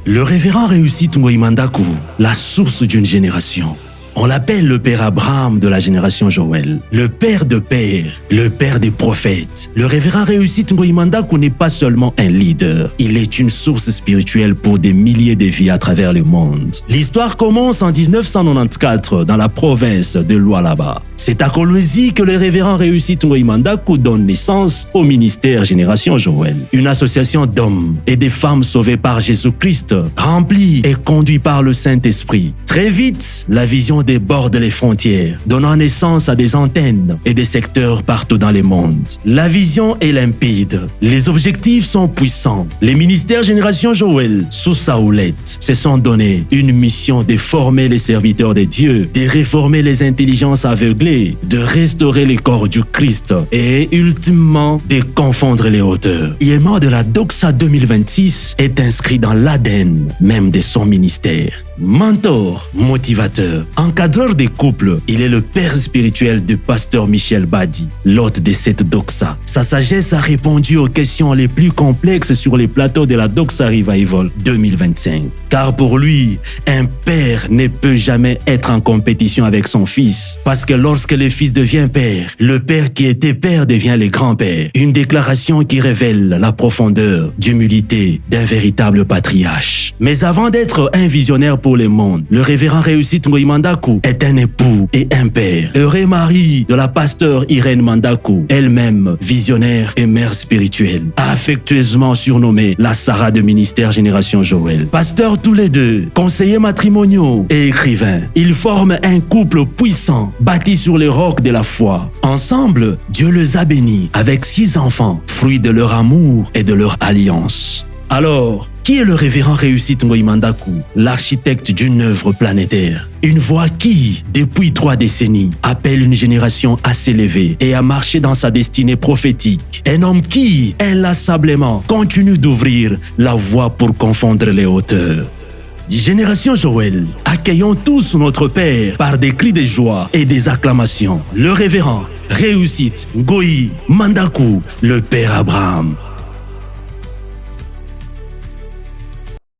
Le révérend Réussite Ngoïmandakou, la source d'une génération. On l'appelle le père Abraham de la génération Joël, le père de pères, le père des prophètes. Le révérend Réussite Ngoïmandakou n'est pas seulement un leader, il est une source spirituelle pour des milliers de vies à travers le monde. L'histoire commence en 1994 dans la province de Lualaba. C'est à Kolwezi que le révérend Réussite Ngoïmandakou donne naissance au ministère Génération Joël, une association d'hommes et de femmes sauvés par Jésus-Christ, remplie et conduite par le Saint-Esprit. Très vite, la vision déborde les frontières, donnant naissance à des antennes et des secteurs partout dans le monde. La vision est limpide, les objectifs sont puissants. Les ministères Génération Joël, sous sa houlette, se sont donné une mission de former les serviteurs de Dieu, de réformer les intelligences aveuglées, de restaurer le corps du Christ et ultimement de confondre les hauteurs. Il est mort de la Doxa 2026 est inscrit dans l'ADN même de son ministère. Mentor, motivateur, encadreur des couples, il est le père spirituel du pasteur Michel Badi, l'hôte de cette Doxa. Sa sagesse a répondu aux questions les plus complexes sur les plateaux de la Doxa Revival 2025. Car pour lui, un père ne peut jamais être en compétition avec son fils. Parce que lorsque le fils devient père, le père qui était père devient le grand-père. Une déclaration qui révèle la profondeur d'humilité d'un véritable patriarche. Mais avant d'être un visionnaire pour le monde, le révérend Réussite Ngoïmandakou est un époux et un père. Heureux mari de la pasteur Irène Mandakou, elle-même visionnaire et mère spirituelle, affectueusement surnommée la Sarah de ministère Génération Joël. Pasteur tous les deux, conseillers matrimoniaux et écrivains, ils forment un couple puissant, bâti sur les rocs de la foi. Ensemble, Dieu les a bénis avec 6 enfants, fruits de leur amour et de leur alliance. Alors, qui est le révérend Réussite Ngoïmandakou, l'architecte d'une œuvre planétaire? Une voix qui, depuis 3 décennies, appelle une génération à s'élever et à marcher dans sa destinée prophétique. Un homme qui, inlassablement, continue d'ouvrir la voie pour confondre les hauteurs. Génération Joël, accueillons tous notre Père par des cris de joie et des acclamations. Le révérend Réussite Ngoïmandakou, le Père Abraham.